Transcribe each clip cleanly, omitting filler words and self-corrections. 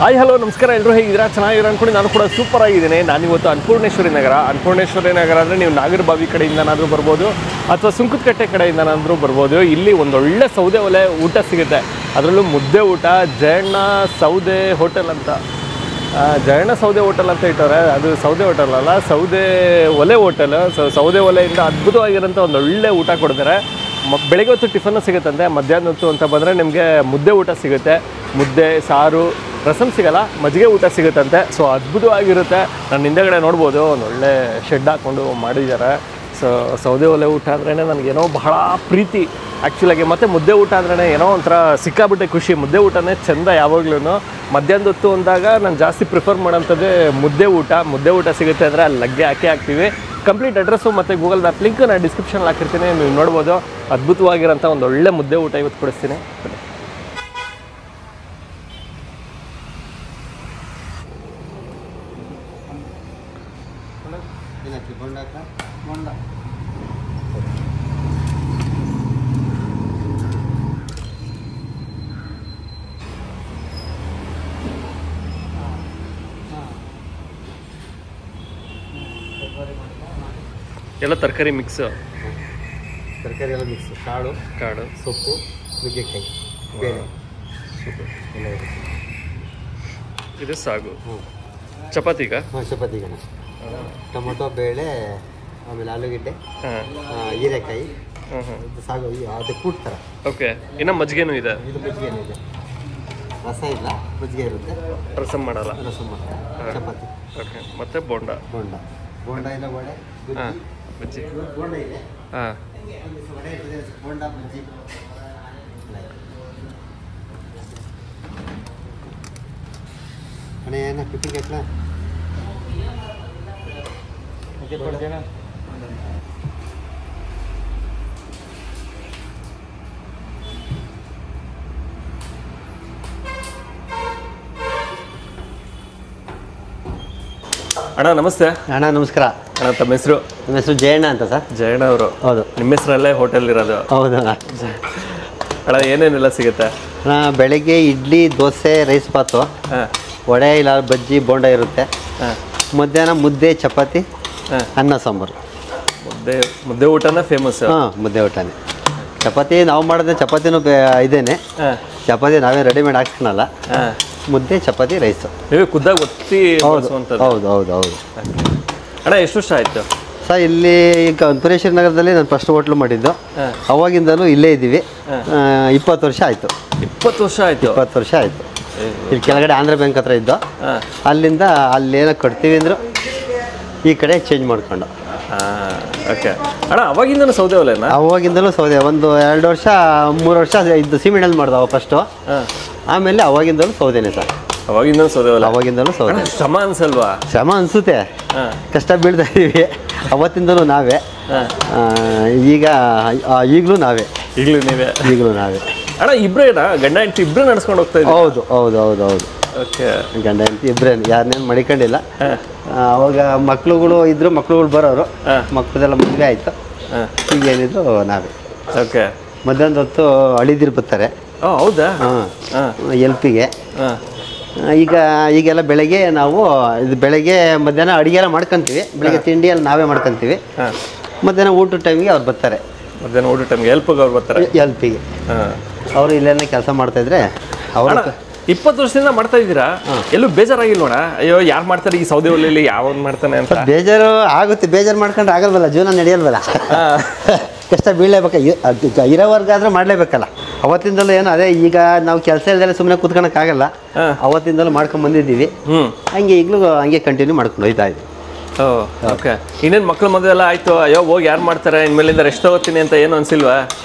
Hi hello ನಮಸ್ಕಾರ, ಎಲ್ಲರೂ ಹೇಗಿದ್ದೀರಾ? ಚೆನ್ನಾಗಿರೋ ಅಂದ್ಕೊಂಡು ನಾನು ಕೂಡ ಸೂಪರ್ ಆಗಿದ್ದೀನಿ. ನಾನಿವತ್ತು ಅನ್ನಪೂರ್ಣೇಶ್ವರಿ ನಗರ ಅಂದರೆ ನೀವು ನಾಗರಬಾವಿ ಕಡೆಯಿಂದನಾದರೂ ಬರ್ಬೋದು ಅಥವಾ ಸುಂಕದಕಟ್ಟೆ ಕಡೆಯಿಂದನಾದರೂ ಬರ್ಬೋದು. ಇಲ್ಲಿ ಒಂದೊಳ್ಳೆ ಸೌದೆ ಒಲೆ ಊಟ ಸಿಗುತ್ತೆ, ಅದರಲ್ಲೂ ಮುದ್ದೆ ಊಟ. ಜಯಣ್ಣ ಸೌದೆ ಹೋಟೆಲ್ ಅಂತ, ಜಯಣ್ಣ ಸೌದೆ ಹೋಟೆಲ್ ಅಂತ ಇಟ್ಟವ್ರೆ. ಅದು ಸೌದೆ ಹೋಟೆಲ್ ಅಲ್ಲ, ಸೌದೆ ಒಲೆ ಹೋಟೆಲ್. ಸೌದೆ ಒಲೆಯಿಂದ ಅದ್ಭುತವಾಗಿರೋಂಥ ಒಂದೊಳ್ಳೆ ಊಟ ಕೊಡ್ತಾರೆ. ಬೆಳಗ್ಗೆ ಹೊತ್ತು ಟಿಫನ್ನು ಸಿಗುತ್ತಂತೆ, ಮಧ್ಯಾಹ್ನ ಹೊತ್ತು ಅಂತ ಬಂದರೆ ನಿಮಗೆ ಮುದ್ದೆ ಊಟ ಸಿಗುತ್ತೆ. ಮುದ್ದೆ, ಸಾರು, ರಸಮ್ ಸಿಗಲ್ಲ, ಮಜ್ಜಿಗೆ ಊಟ ಸಿಗುತ್ತಂತೆ. ಸೊ ಅದ್ಭುತವಾಗಿರುತ್ತೆ. ನಾನು ಹಿಂದೆಗಡೆ ನೋಡ್ಬೋದು, ಒಂದೊಳ್ಳೆ ಶೆಡ್ ಹಾಕ್ಕೊಂಡು ಮಾಡಿದ್ದಾರೆ. ಸೊ ಸೌದೆ ಒಲೆ ಊಟ ಅಂದ್ರೇ ನನಗೇನೋ ಬಹಳ ಪ್ರೀತಿ ಆ್ಯಕ್ಚುಲಾಗಿ. ಮತ್ತು ಮುದ್ದೆ ಊಟ ಅಂದ್ರೇ ಏನೋ ಒಂಥರ ಸಿಕ್ಕಾಬಿಟ್ಟೆ ಖುಷಿ. ಮುದ್ದೆ ಊಟನೇ ಚೆಂದ ಯಾವಾಗ್ಲೂ. ಮಧ್ಯಾಹ್ನದ ಹೊತ್ತು ಅಂದಾಗ ನಾನು ಜಾಸ್ತಿ ಪ್ರಿಫರ್ ಮಾಡೋಂಥದ್ದೇ ಮುದ್ದೆ ಊಟ. ಮುದ್ದೆ ಊಟ ಸಿಗುತ್ತೆ ಅಂದರೆ ಅಲ್ಲಿ ಲಗ್ಗೆ ಹಾಕ್ತೀವಿ. ಕಂಪ್ಲೀಟ್ ಅಡ್ರೆಸ್ಸು ಮತ್ತು ಗೂಗಲ್ ಮ್ಯಾಪ್ ಲಿಂಕ್ ನಾನು ಡಿಸ್ಕ್ರಿಪ್ಷನ್ಲ್ಲಿ ಹಾಕಿರ್ತೀನಿ, ನೀವು ನೋಡ್ಬೋದು. ಅದ್ಭುತವಾಗಿರೋಂಥ ಒಂದು ಒಳ್ಳೆ ಮುದ್ದೆ ಊಟ ಇವತ್ತು ಕೊಡಿಸ್ತೀನಿ. ಎಲ್ಲ ತರಕಾರಿ ಮಿಕ್ಸ್, ತರಕಾರಿ ಎಲ್ಲ ಮಿಕ್ಸ್, ಕಾಳು ಸೊಪ್ಪು, ನುಗ್ಗೆಕಾಯಿ, ಬೇಳೆ, ಸೊಪ್ಪು ಎಲ್ಲ ಇರುತ್ತೆ. ಇದು ಸಾಗು. ಚಪಾತಿಗ? ಹಾಂ, ಚಪಾತಿಗೆ ಟೊಮೊಟೊ, ಬೇಳೆ, ಆಮೇಲೆ ಆಲೂಗೆಡ್ಡೆ, ಹೀರೆಕಾಯಿ, ಸಾಗು. ಅದು ಕೂಡ್ತಾರೆ. ಓಕೆ. ಇನ್ನು ಮಜ್ಜಿಗೆನೂ ಇದೆ? ಇದು ಮಜ್ಜಿಗೆನೂ ಇದೆ. ರಸ ಇಲ್ಲ, ಮಜ್ಜಿಗೆ ಇರುತ್ತೆ. ರಸಮ್ ಮಾಡಲ್ಲ? ರಸಮ್ ಮಾಡ್ತಾರೆ. ಚಪಾತಿ. ಓಕೆ. ಮತ್ತು ಬೋಂಡ ಇಲ್ಲ, ವಡೆ, ಬಜ್ಜಿ. ಬೋಂಡ ಇದೆ. ಹಾಂ, ವಡೆ ಇರ್ತದೆ, ಬೋಂಡ, ಬಜ್ಜಿ. ಅಣ್ಣ ಏನ ಟಿಫಿನ್ ಹಾಕ್ಲಾ? ಅಣ್ಣ ನಮಸ್ತೆ. ಅಣ್ಣ ನಮಸ್ಕಾರ. ಅಣ್ಣ ತಮ್ಮ ಹೆಸರು? ನಮ್ಮ ಹೆಸರು ಜಯಣ್ಣ ಅಂತ ಸರ್. ಜಯಣ್ಣ ಅವರು? ಹೌದು. ನಿಮ್ಮ ಹೆಸರಲ್ಲೇ ಹೋಟೆಲ್ ಇರೋದು? ಹೌದು ಅಣ್ಣ. ಅಣ್ಣ ಏನೇನೆಲ್ಲ ಸಿಗುತ್ತೆ? ಅಣ್ಣ ಬೆಳಗ್ಗೆ ಇಡ್ಲಿ, ದೋಸೆ, ರೈಸ್ ಬಾತು, ವಡೆ ಇಲ್ಲ ಬಜ್ಜಿ, ಬೋಂಡ ಇರುತ್ತೆ. ಮಧ್ಯಾಹ್ನ ಮುದ್ದೆ, ಚಪಾತಿ, ಅನ್ನ ಸಾಂಬಾರು. ಮುದ್ದೆ ಊಟನೇ ಫೇಮಸ್? ಹಾಂ, ಮುದ್ದೆ ಊಟನೇ. ಚಪಾತಿ ನಾವು ಮಾಡಿದ್ರೆ ಚಪಾತಿನೂ ಇದೇನೆ. ಚಪಾತಿ ನಾವೇ ರೆಡಿಮೇಡ್ ಹಾಕ್ಸ್ಕೊಳಲ್ಲ. ಮುದ್ದೆ, ಚಪಾತಿ, ರೈಸು ನೀವೇ ಖುದ್ದಾಗಿ ಒತ್ತಿ? ಹೌದು. ಅಣ್ಣ ಎಷ್ಟು ವರ್ಷ ಆಯಿತು ಸರ್ ಇಲ್ಲಿ? ಈಗ ಅನ್ನಪೂರ್ಣೇಶ್ವರಿ ನಗರದಲ್ಲಿ ನಾನು ಫಸ್ಟ್ ಹೋಟ್ಲು ಮಾಡಿದ್ದು. ಅವಾಗಿಂದಲೂ ಇಲ್ಲೇ ಇದ್ದೀವಿ. 20 ವರ್ಷ ಆಯಿತು. 20 ವರ್ಷ ಆಯಿತು? 20 ವರ್ಷ ಆಯಿತು. ಇಲ್ಲಿ ಕೆಳಗಡೆ ಆಂಧ್ರ ಬ್ಯಾಂಕ್ ಹತ್ರ ಇದ್ದು, ಅಲ್ಲಿಂದ ಅಲ್ಲೇನೋ ಕಟ್ತೀವಿ ಅಂದರು, ಈ ಕಡೆ ಚೇಂಜ್ ಮಾಡ್ಕೊಂಡು. ಓಕೆ. ಅಣ್ಣ ಅವಾಗಿಂದಲೂ ಸೌದೆ ಒಲೆನಾ? ಅವಾಗಿಂದಲೂ ಸೌದೆ. ಒಂದು 2 ವರ್ಷ 3 ವರ್ಷ ಇದ್ದು ಸಿಮೆಂಟಲ್ಲಿ ಮಾಡ್ದವ ಫಸ್ಟು. ಆಮೇಲೆ ಅವಾಗಿಂದಲೂ ಸೌದೆನೇ ಸರ್. ಅವಾಗಿಂದಲೂ ಸೌದೆ ಒಲೆ? ಅವಾಗಿಂದಲೂ ಸೌದೆ. ಶ್ರಮ ಅನ್ಸಲ್ವಾ? ಶ್ರಮ ಅನಿಸುತ್ತೆ, ಕಷ್ಟ ಬೀಳ್ತಾ ಇದ್ದೀವಿ. ಅವತ್ತಿಂದಲೂ ನಾವೇ, ಈಗಲೂ ನಾವೇ. ಈಗಲೂ ನಾವೇ. ಅಣ್ಣ ಇಬ್ಬರೇನಾ? ಗಂಡ ಹೆಂಡತಿ ಇಬ್ಬರೇ ನಡ್ಸ್ಕೊಂಡು ಹೋಗ್ತಾ ಇದ್ದೀವಿ? ಹೌದು. ಓಕೆ. ಗಂಡ ಹೆಂಡತಿ ಇಬ್ಬರೇನು, ಯಾರನ್ನೇನು ಮಡಿಕೊಂಡಿಲ್ಲ. ಅವಾಗ ಮಕ್ಳುಗಳು ಇದ್ರು, ಮಕ್ಳುಗಳು ಬರೋರು, ಮಕ್ಕಳದೆಲ್ಲ ಮದುವೆ ಆಯಿತು. ಈಗ ಏನಿದ್ರು ನಾವೇ. ಓಕೆ. ಮಧ್ಯಾಹ್ನದ ಹೊತ್ತು ಅಳಿದಿರು ಬರ್ತಾರೆ. ಹೌದಾ? ಎಲ್ಪಿಗೆ. ಈಗೆಲ್ಲ ಬೆಳಗ್ಗೆ ನಾವು ಬೆಳಗ್ಗೆ ಮಧ್ಯಾಹ್ನ ಅಡುಗೆ ಎಲ್ಲ ಮಾಡ್ಕೊತೀವಿ. ಬೆಳಗ್ಗೆ ತಿಂಡಿ ಎಲ್ಲ ನಾವೇ ಮಾಡ್ಕೊತೀವಿ. ಮಧ್ಯಾಹ್ನ ಊಟದ ಟೈಮಿಗೆ ಅವ್ರು ಬರ್ತಾರೆ. ಮಧ್ಯಾಹ್ನ ಊಟದ ಟೈಮಿಗೆ ಎಲ್ಪಿಗೆ ಅವ್ರು ಬರ್ತಾರೆ? ಎಲ್ಪಿಗೆ. ಅವರು ಇಲ್ಲೇನೇ ಕೆಲಸ ಮಾಡ್ತಾಯಿದ್ರೆ ಅವರು 20 ವರ್ಷದಿಂದ ಮಾಡ್ತಾ ಇದ್ದೀರಾ? ಎಲ್ಲೂ ಬೇಜಾರಾಗಿಲ್ವಣ? ಅಯ್ಯೋ ಯಾರು ಮಾಡ್ತಾರೆ ಈ ಸೌದೆ ಒಲೆಯಲ್ಲಿ, ಯಾವನ್ ಮಾಡ್ತಾನೆ ಅಂತ? ಬೇಜಾರು ಆಗುತ್ತೆ. ಬೇಜಾರು ಮಾಡ್ಕೊಂಡ್ರೆ ಆಗಲ್ವಲ್ಲ, ಜೀವನ ನಡೆಯಲ್ವಲ್ಲ. ಕಷ್ಟ ಬೀಳಲೇಬೇಕ, ಇರೋವರ್ಗಾದ್ರೆ ಮಾಡಲೇಬೇಕಲ್ಲ. ಅವತ್ತಿಂದಲೂ ಏನು ಅದೇ. ಈಗ ನಾವು ಕೆಲಸ ಇಲ್ದಲೆ ಸುಮ್ಮನೆ ಕೂತ್ಕೊಳಕ್ಕಾಗಲ್ಲ. ಅವತ್ತಿಂದಲೂ ಮಾಡ್ಕೊಂಡು ಬಂದಿದ್ದೀವಿ. ಹಂಗೆ ಈಗಲೂ ಹಂಗೆ ಕಂಟಿನ್ಯೂ ಮಾಡ್ಕೊಂಡು ಹೋಗ್ತಾ ಇದ್ದೀವಿ. ಓಕೆ. ಇನ್ನೇನು ಮಕ್ಳು ಮದುವೆ ಎಲ್ಲ ಆಯಿತು, ಅಯ್ಯೋ ಹೋಗಿ ಯಾರು ಮಾಡ್ತಾರೆ, ಇನ್ಮೇಲಿಂದ ರೆಸ್ಟ್ ತಗೋತೀನಿ ಅಂತ ಏನು ಅನಿಸಿಲ್ವಾ?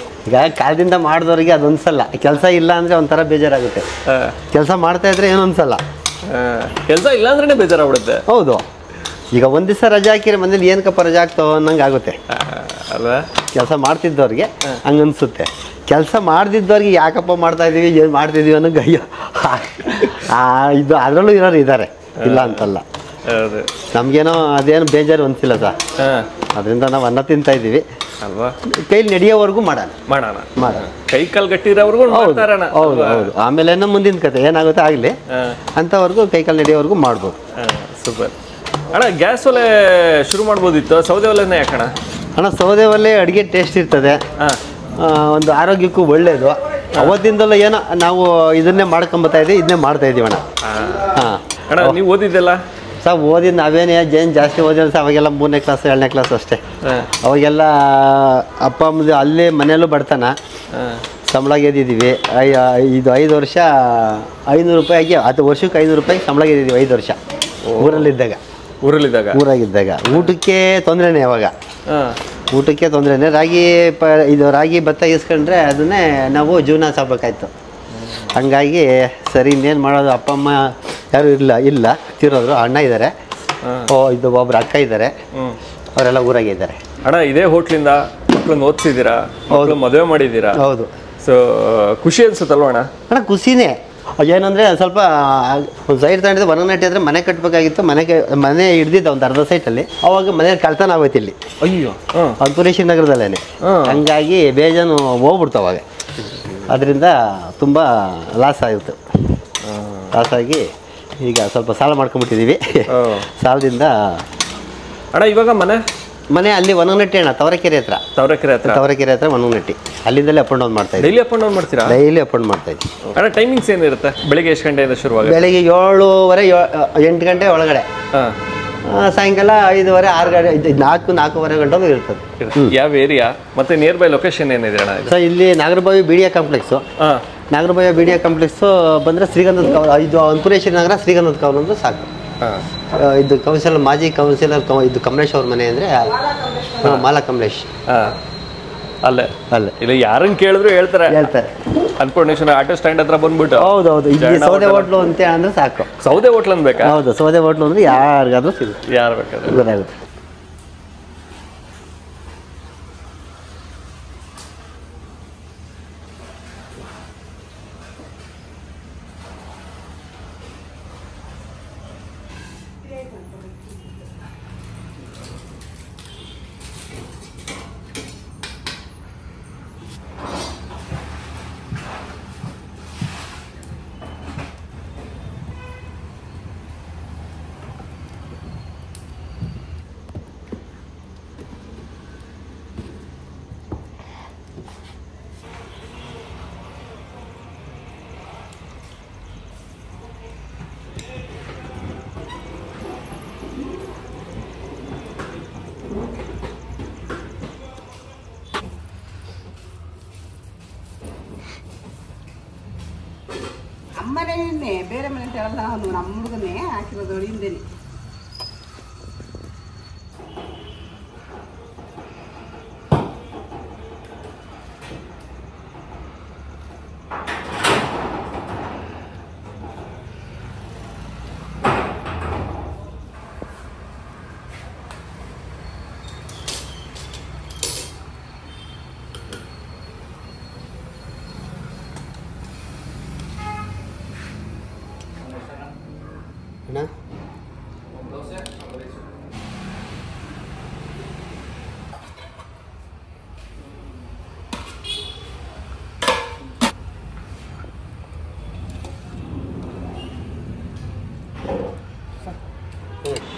ಈಗ ಕಾಲದಿಂದ ಮಾಡಿದವ್ರಿಗೆ ಅದು ಅನ್ಸಲ್ಲ. ಕೆಲಸ ಇಲ್ಲ ಅಂದರೆ ಒಂಥರ ಬೇಜಾರಾಗುತ್ತೆ. ಕೆಲಸ ಮಾಡ್ತಾ ಇದ್ರೆ ಏನು ಅನ್ಸಲ್ಲ. ಕೆಲಸ ಇಲ್ಲ ಅಂದ್ರೆ ಬೇಜಾರಾಗ್ಬಿಡುತ್ತೆ. ಹೌದು. ಈಗ ಒಂದು ದಿವಸ ರಜೆ ಹಾಕಿದ್ರೆ ಮನೇಲಿ ಏನಕ್ಕಪ್ಪ ರಜೆ ಆಗ್ತಾವ ಅನ್ನಂಗೆ ಆಗುತ್ತೆ ಅಲ್ವಾ? ಕೆಲಸ ಮಾಡ್ತಿದ್ದವ್ರಿಗೆ ಹಂಗೆ ಅನಿಸುತ್ತೆ. ಕೆಲಸ ಮಾಡ್ದಿದ್ದವ್ರಿಗೆ ಯಾಕಪ್ಪ ಮಾಡ್ತಾ ಇದ್ದೀವಿ, ಏನು ಮಾಡ್ತಿದ್ದೀವಿ ಅನ್ನೋಂಗೆ ಅಯ್ಯೋ ಇದು ಅದರಲ್ಲೂ ಇರೋರು ಇದ್ದಾರೆ, ಇಲ್ಲ ಅಂತಲ್ಲ. ನಮಗೇನೋ ಅದೇನು ಬೇಜಾರು ಅನಿಸಿಲ್ಲ ಸರ್. ಅದರಿಂದ ನಾವು ಅನ್ನ ತಿಂತಾ ಇದ್ದೀವಿ. ಅಲ್ವಾ? ಕೈಲಿ ನಡೆಯೋವರೆಗೂ ಮಾಡೋಣ. ಕೈ ಕಾಲು ಗಟ್ಟಿರೋವರೆಗೂ ಮಾಡ್ತಾರಣ. ಹೌದು ಹೌದು. ಆಮೇಲೆ ಮುಂದಿನ ಕತೆ ಏನಾಗುತ್ತೆ ಆಗಲಿ, ಅಂಥವ್ರಿಗೂ ಕೈ ಕಾಲು ನಡೆಯೋವರೆಗೂ ಮಾಡ್ಬೋದು. ಸೂಪರ್ ಅಣ್ಣ. ಗ್ಯಾಸ್ ಒಲೆ ಶುರು ಮಾಡ್ಬೋದಿತ್ತು, ಸೌದೆ ಒಲೆನೇ ಯಾಕಣ? ಅಣ್ಣ ಸೌದೆ ಒಲೆ ಅಡುಗೆ ಟೇಸ್ಟ್ ಇರ್ತದೆ, ಒಂದು ಆರೋಗ್ಯಕ್ಕೂ ಒಳ್ಳೆಯದು. ಅವತ್ತಿಂದಲೂ ಏನೋ ನಾವು ಇದನ್ನೇ ಮಾಡ್ಕೊಂಬತ್ತಾ ಇದ್ದೀವಿ, ಇದನ್ನೇ ಮಾಡ್ತಾ ಇದ್ದೀವಿ ಅಣ್ಣ. ಅಣ್ಣ ನೀವು ಓದಿದ್ದೆಲ್ಲ? ಸರ್ ಓದಿದ್ದು ನಾವೇನೇ ಜೇನು ಜಾಸ್ತಿ ಓದಿಲ್ಲ ಸರ್. ಅವಾಗೆಲ್ಲ 3ನೇ ಕ್ಲಾಸ್ 2ನೇ ಕ್ಲಾಸ್ ಅಷ್ಟೇ. ಅವಾಗೆಲ್ಲ ಅಪ್ಪ ಅಮ್ಮದು ಅಲ್ಲೇ ಮನೆಯಲ್ಲೂ ಬಡ್ತಾನ ಸಂಬಳ ಗೆದ್ದಿದ್ದೀವಿ. ಇದು 5 ವರ್ಷ 500 ರೂಪಾಯಿಗೆ, ಅದು ವರ್ಷಕ್ಕೆ 500 ರೂಪಾಯಿಗೆ ಸಂಬಳ ಗೆದ್ದಿದ್ದೀವಿ 5 ವರ್ಷ ಊರಾಗಿದ್ದಾಗ. ಊಟಕ್ಕೆ ತೊಂದರೆನೇ. ಅವಾಗ ಊಟಕ್ಕೆ ತೊಂದರೆನೇ. ರಾಗಿ ಭತ್ತ ಇಸ್ಕೊಂಡ್ರೆ ಅದನ್ನೇ ನಾವು ಜೀವನ ಸಾಗಬೇಕಾಯ್ತು. ಹಂಗಾಗಿ ಸರಿ ಇನ್ನೇನು ಮಾಡೋದು. ಅಪ್ಪ ಅಮ್ಮ ಯಾರು ಇಲ್ಲ ತಿರೋದ್ರು. ಅಣ್ಣ ಇದ್ದಾರೆ, ಇದು ಒಬ್ರು ಅಕ್ಕ ಇದ್ದಾರೆ, ಅವರೆಲ್ಲ ಊರಾಗೆ ಇದ್ದಾರೆ. ಅಣ್ಣ ಇದೇ ಹೋಟ್ಲಿಂದ ಮಕ್ಕಳನ್ನ ಓದಿಸಿದ್ದೀರಾ, ಮದುವೆ ಮಾಡಿದ್ದೀರಾ? ಹೌದು. ಸೊ ಖುಷಿ ಅನ್ಸುತ್ತಲ್ವ ಅಣ್ಣ? ಅಣ್ಣ ಖುಷಿನೇ. ಏನಂದರೆ ಸ್ವಲ್ಪ ಒಂದು ಸೈಡ್ ತಗೊಂಡಿದ್ದು ಹೊರಗನಟ್ಟಿ ಆದರೆ ಮನೆ ಕಟ್ಟಬೇಕಾಗಿತ್ತು. ಮನೆ ಹಿಡ್ದಿದ್ದ ಒಂದು ಅರ್ಧ ಸೈಟಲ್ಲಿ. ಅವಾಗ ಮನೇಲಿ ಕಳ್ತನ ಆಗೋಯ್ತು ಇಲ್ಲಿ. ಅಯ್ಯೋ, ಅಂತುರೇಶಿ ನಗರದಲ್ಲೇ. ಹಂಗಾಗಿ ಬೇಜಾನು ಹೋಗ್ಬಿಡ್ತು ಅವಾಗ. ಅದರಿಂದ ತುಂಬ ಲಾಸ್ ಆಯಿತು. ಲಾಸಾಗಿ ಈಗ ಸ್ವಲ್ಪ ಸಾಲ ಮಾಡ್ಕೊಂಬಿಟ್ಟಿದ್ದೀವಿ. ಸಾಲದಿಂದ ಅಣ್ಣ ಇವಾಗ ಮನೆ ಅಲ್ಲಿ ಒಣಗನಟ್ಟಿ ಅಣ್ಣ, ತವರಕೆರೆ ಹತ್ರ ಒಣಗನಟ್ಟಿ. ಅಲ್ಲಿಂದಲೇ ಅಪ್ ಅಂಡ್ ಡೌನ್ ಮಾಡ್ತಾ ಇದ್ದೀವಿ. ಡೈಲಿ ಅಪ್ ಅಂಡ್ ಡೌನ್ ಮಾಡ್ತೀರಾ? ಡೈಲಿ ಅಪ್ ಅಂಡ್ ಮಾಡ್ತಾ ಇದ್ದೀವಿ. ಅಣ್ಣ ಟೈಮಿಂಗ್ಸ್ ಏನಿರುತ್ತೆ? ಬೆಳಿಗ್ಗೆ ಎಷ್ಟು ಗಂಟೆಯಿಂದ ಶುರುವಾಗುತ್ತೆ? ಬೆಳಿಗ್ಗೆ 7:30 8 ಗಂಟೆ ಒಳಗಡೆ. ಸಾಯಂಕಾಲ 5:30 6 ಗಂಟೆ 4-4:30 ಗಂಟೆಗೂ ಇರ್ತದೆ. ಯಾವ ಏರಿಯಾ ಮತ್ತೆ ನಿಯರ್ ಬೈ ಲೊಕೇಶನ್ ಏನಿದೆ ಅಣ್ಣ? ಸರ್ ಇಲ್ಲಿ Nagarbhavi BDA complex. Nagarbhavi BDA complex ಬಂದರೆ ಶ್ರೀಗಂಧದ ಕವಲ್. ಇದು ಅಂತುರೇಶಿ ನಗರ ಶ್ರೀಗಂಧದ ಕವಲ್ ಅಂದ್ರೆ ಸಾಕು. ಇದು ಕೌನ್ಸಿಲರ್, ಮಾಜಿ ಕೌನ್ಸಿಲರ್ ಇದು ಕಮಲೇಶ್ ಅವ್ರ ಮನೆ ಅಂದರೆ ಮಾಲಾ ಕಮಲೇಶ್. ಅಲ್ಲೇ ಇಲ್ಲ ಯಾರನ್ನ ಕೇಳಿದ್ರು ಹೇಳ್ತಾರೆ. ಅನ್ಪೂರ್ಣೇಶ್ವರ ಆಟೋ ಸ್ಟ್ಯಾಂಡ್ ಹತ್ರ ಬಂದ್ಬಿಟ್ಟು. ಹೌದೌದು. ಸೌದೆ ಹೋಟ್ಲು ಅಂತ ಅಂದ್ರೆ ಸಾಕು. ಸೌದೆ ಹೋಟ್ಲು ಅನ್ಬೇಕಾ? ಹೌದು, ಸೌದೆ ಹೋಟ್ಲು ಅಂದ್ರೆ ಯಾರಿಗಾದ್ರೂ ಸಿಗುತ್ತೆ, ಯಾರು ಬೇಕಾದ್ರೆ ಗೊತ್ತಾಗುತ್ತೆ. ಅಮ್ಮನೇ ಬೇರೆ ಮನೆ ಅಂತ ಹೇಳಲ್ಲ, ನಮ್ಮ ಹುಡುಗನೇ ಹಾಕಿರೋದು ಹಿಂದೇನೆ.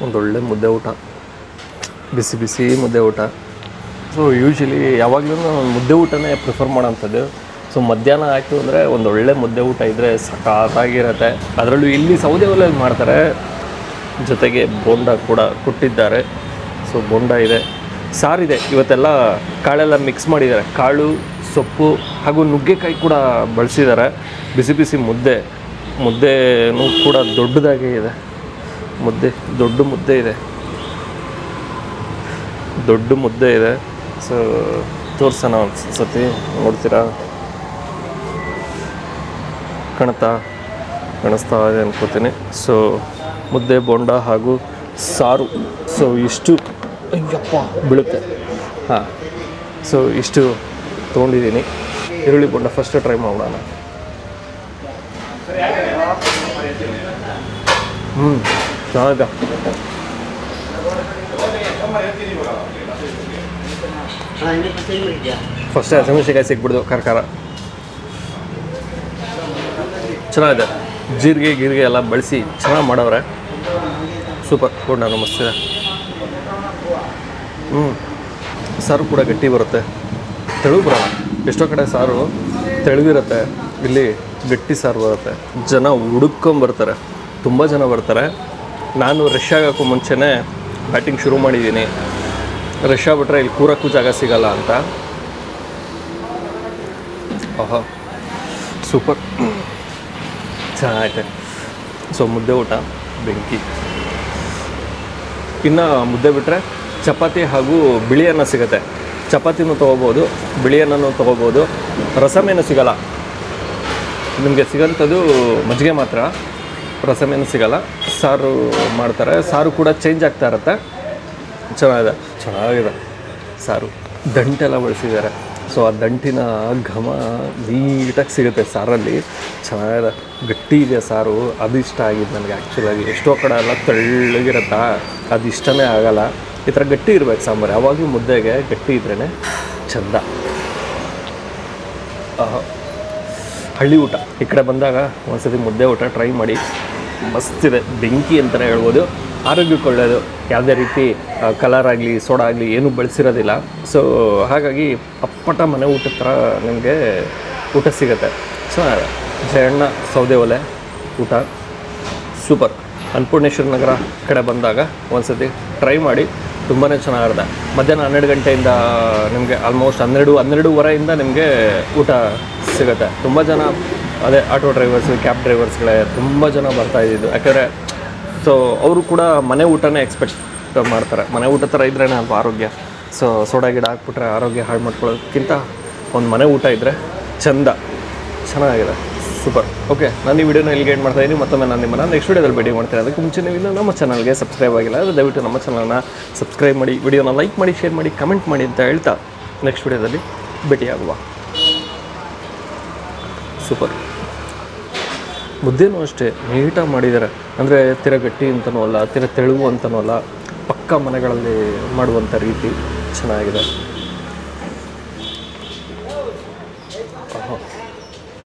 ಒಂದೊಳ್ಳೆ ಮುದ್ದೆ ಊಟ, ಬಿಸಿ ಬಿಸಿ ಮುದ್ದೆ ಊಟ. ಸೊ ಯೂಶ್ವಲಿ ಯಾವಾಗಲೂ ನಾನು ಮುದ್ದೆ ಊಟನೇ ಪ್ರಿಫರ್ ಮಾಡೋಂಥದ್ದು. ಸೊ ಮಧ್ಯಾಹ್ನ ಆಯಿತು ಅಂದರೆ ಒಂದೊಳ್ಳೆ ಮುದ್ದೆ ಊಟ ಇದ್ದರೆ ಸಖತ್ತಾಗಿರುತ್ತೆ. ಅದರಲ್ಲೂ ಇಲ್ಲಿ ಸೌದೆ ಒಲೆಯಲ್ಲಿ ಮಾಡ್ತಾರೆ, ಜೊತೆಗೆ ಬೋಂಡ ಕೂಡ ಕೊಟ್ಟಿದ್ದಾರೆ. ಸೊ ಬೋಂಡ ಇದೆ, ಸಾರಿದೆ, ಇವತ್ತೆಲ್ಲ ಕಾಳೆಲ್ಲ ಮಿಕ್ಸ್ ಮಾಡಿದ್ದಾರೆ. ಕಾಳು, ಸೊಪ್ಪು ಹಾಗೂ ನುಗ್ಗೆಕಾಯಿ ಕೂಡ ಬಳಸಿದ್ದಾರೆ. ಬಿಸಿ ಬಿಸಿ ಮುದ್ದೆನೂ ಕೂಡ ದೊಡ್ಡದಾಗೇ ಇದೆ. ದೊಡ್ಡ ಮುದ್ದೆ ಇದೆ. ಸೊ ತೋರ್ಸೋಣ ಒಂದು ಸತಿ, ನೋಡ್ತೀರಾ? ಕಾಣಿಸ್ತಾ ಇದೆ ಅನ್ಕೋತೀನಿ. ಸೊ ಮುದ್ದೆ, ಬೋಂಡ ಹಾಗೂ ಸಾರು. ಸೊ ಇಷ್ಟು ಅಯ್ಯಪ್ಪ ಬೀಳುತ್ತೆ. ಹಾಂ, ಸೊ ಇಷ್ಟು ತೊಗೊಂಡಿದ್ದೀನಿ. ಈರುಳ್ಳಿ ಬೋಂಡ ಫಸ್ಟ್ ಟ್ರೈ ಮಾಡೋಣ. ಚೆನ್ನಾಗಿದೆ. ಫಸ್ಟ್ ಹಸಿಮೆಣಸಿನ್ಕಾಯಿ ಸಿಕ್ಬಿಡ್ದು ಖಾರ ಚೆನ್ನಾಗಿದೆ. ಜೀರಿಗೆ ಎಲ್ಲ ಬಳಸಿ ಚೆನ್ನಾಗಿ ಮಾಡವ್ರೆ. ಸೂಪರ್. ಕೂಡ ನಾನು ಮಸ್ತಿದೆ. ಸಾರು ಕೂಡ ಗಟ್ಟಿ ಬರುತ್ತೆ, ತೆಳು ಬರೋಲ್ಲ. ಎಷ್ಟೋ ಕಡೆ ಸಾರು ತೆಳುಗಿರುತ್ತೆ, ಇಲ್ಲಿ ಗಟ್ಟಿ ಸಾರು ಬರುತ್ತೆ. ಜನ ಹುಡುಕೊಂಬರ್ತಾರೆ, ತುಂಬ ಜನ ಬರ್ತಾರೆ. ನಾನು ರಶ್ ಆಗೋಕ್ಕೂ ಮುಂಚೆನೇ ಬ್ಯಾಟಿಂಗ್ ಶುರು ಮಾಡಿದ್ದೀನಿ. ರಶ್ ಆಗ್ಬಿಟ್ರೆ ಇಲ್ಲಿ ಕೂರಕ್ಕೂ ಜಾಗ ಸಿಗಲ್ಲ ಅಂತ. ಆಹಾ ಸೂಪರ್ ಚೆನ್ನಾಗೈತೆ. ಸೊ ಮುದ್ದೆ ಊಟ ಬೆಂಕಿ. ಇನ್ನು ಮುದ್ದೆ ಬಿಟ್ಟರೆ ಚಪಾತಿ ಹಾಗೂ ಬಿಳಿ ಅನ್ನ ಸಿಗುತ್ತೆ. ಚಪಾತಿನೂ ತೊಗೋಬೋದು, ಬಿಳಿ ಅನ್ನನೂ ತೊಗೋಬೋದು. ರಸಮೇನು ಸಿಗಲ್ಲ ನಿಮಗೆ, ಸಿಗೋಂಥದ್ದು ಮಜ್ಜಿಗೆ ಮಾತ್ರ, ರಸಮೇನು ಸಿಗಲ್ಲ. ಸಾರು ಮಾಡ್ತಾರೆ, ಸಾರು ಕೂಡ ಚೇಂಜ್ ಆಗ್ತಾ ಇರುತ್ತೆ. ಚೆನ್ನಾಗಿದೆ ಸಾರು. ದಂಟೆಲ್ಲ ಬಳಸಿದ್ದಾರೆ. ಸೊ ಆ ದಂಟಿನ ಘಮ ನೀಟಾಗಿ ಸಿಗುತ್ತೆ ಸಾರಲ್ಲಿ. ಚೆನ್ನಾಗಿದೆ, ಗಟ್ಟಿ ಇದೆ ಸಾರು. ಅದು ಇಷ್ಟ ಆಗಿದ್ದು ನನಗೆ ಆ್ಯಕ್ಚುಲಾಗಿ. ಎಷ್ಟೋ ಕಡೆ ಎಲ್ಲ ತೆಳ್ಳಗಿರುತ್ತಾ, ಅದು ಇಷ್ಟನೇ ಆಗಲ್ಲ. ಈ ಥರ ಗಟ್ಟಿ ಇರಬೇಕು ಸಾಂಬಾರು. ಯಾವಾಗಲೂ ಮುದ್ದೆಗೆ ಗಟ್ಟಿ ಇದ್ರೇ ಚೆಂದ. ಹಳ್ಳಿ ಊಟ ಈ ಕಡೆ ಬಂದಾಗ ಒಂದ್ಸತಿ ಮುದ್ದೆ ಊಟ ಟ್ರೈ ಮಾಡಿ, ಮಸ್ತಿದೆ. ಬೆಂಕಿ ಅಂತಲೇ ಹೇಳ್ಬೋದು. ಆರೋಗ್ಯಕ್ಕೆ ಒಳ್ಳೆಯದು. ಯಾವುದೇ ರೀತಿ ಕಲರ್ ಆಗಲಿ ಸೋಡಾ ಆಗಲಿ ಏನೂ ಬಳಸಿರೋದಿಲ್ಲ. ಸೊ ಹಾಗಾಗಿ ಅಪ್ಪಟ ಮನೆ ಊಟದ ಥರ ನಿಮಗೆ ಊಟ ಸಿಗುತ್ತೆ. ಚೆನ್ನಾಗಿದೆ. ಜಯಣ್ಣ ಸೌದೆ ಒಲೆ ಊಟ ಸೂಪರ್. ಅನ್ನಪೂರ್ಣೇಶ್ವರಿ ನಗರ ಕಡೆ ಬಂದಾಗ ಒಂದ್ಸತಿ ಟ್ರೈ ಮಾಡಿ, ತುಂಬಾ ಚೆನ್ನಾಗಿರುತ್ತೆ. ಮಧ್ಯಾಹ್ನ 12 ಗಂಟೆಯಿಂದ ನಿಮಗೆ ಆಲ್ಮೋಸ್ಟ್ 12-12:30 ನಿಮಗೆ ಊಟ ಸಿಗುತ್ತೆ. ತುಂಬ ಜನ ಅದೇ ಆಟೋ ಡ್ರೈವರ್ಸು, ಕ್ಯಾಬ್ ಡ್ರೈವರ್ಸ್ಗಳೇ ತುಂಬ ಜನ ಬರ್ತಾಯಿದ್ದು. ಯಾಕಂದರೆ ಸೊ ಅವರು ಕೂಡ ಮನೆ ಊಟನೇ ಎಕ್ಸ್ಪೆಕ್ಟ್ ಮಾಡ್ತಾರೆ. ಮನೆ ಊಟ ಥರ ಇದ್ರೇ ಅಲ್ವ ಆರೋಗ್ಯ. ಸೊ ಸೋಡಾ ಗಿಡ ಹಾಕ್ಬಿಟ್ರೆ ಆರೋಗ್ಯ ಹಾಳು ಮಾಡ್ಕೊಳ್ಳೋದಕ್ಕಿಂತ ಒಂದು ಮನೆ ಊಟ ಇದ್ದರೆ ಚೆನ್ನಾಗಿದೆ. ಸೂಪರ್. ಓಕೆ, ನಾನು ಈ ವಿಡಿಯೋನ ಇಲ್ಲಿಗೆ ಎಂಡ್ ಮಾಡ್ತಾಯಿದ್ದೀನಿ. ಮತ್ತೊಮ್ಮೆ ನಾನು ನಿಮ್ಮನ್ನು ನೆಕ್ಸ್ಟ್ ವಿಡಿಯೋದಲ್ಲಿ ಭೇಟಿ ಮಾಡ್ತೀನಿ. ಅದಕ್ಕೆ ಮುಂಚೆ ನೀವು ಇನ್ನೂ ನಮ್ಮ ಚಾನಲ್ಗೆ ಸಬ್ಸ್ಕ್ರೈಬ್ ಆಗಿಲ್ಲ ಅಂದರೆ ದಯವಿಟ್ಟು ನಮ್ಮ ಚಾನಲ್ನ ಸಬ್ಸ್ಕ್ರೈಬ್ ಮಾಡಿ, ವಿಡಿಯೋನ ಲೈಕ್ ಮಾಡಿ, ಶೇರ್ ಮಾಡಿ, ಕಮೆಂಟ್ ಮಾಡಿ ಅಂತ ಹೇಳ್ತಾ ನೆಕ್ಸ್ಟ್ ವಿಡಿಯೋದಲ್ಲಿ ಭೇಟಿಯಾಗುವ. ಸೂಪರ್. ಮುದ್ದೆನೂ ಅಷ್ಟೇ ನೀಟಾಗಿ ಮಾಡಿದ್ದಾರೆ. ಅಂದರೆ ತೀರ ಗಟ್ಟಿ ಅಂತನೂ ಅಲ್ಲ, ತೀರ ತೆಳುವು ಅಂತನೂ ಅಲ್ಲ, ಪಕ್ಕ ಮನೆಗಳಲ್ಲಿ ಮಾಡುವಂಥ ರೀತಿ ಚೆನ್ನಾಗಿದೆ.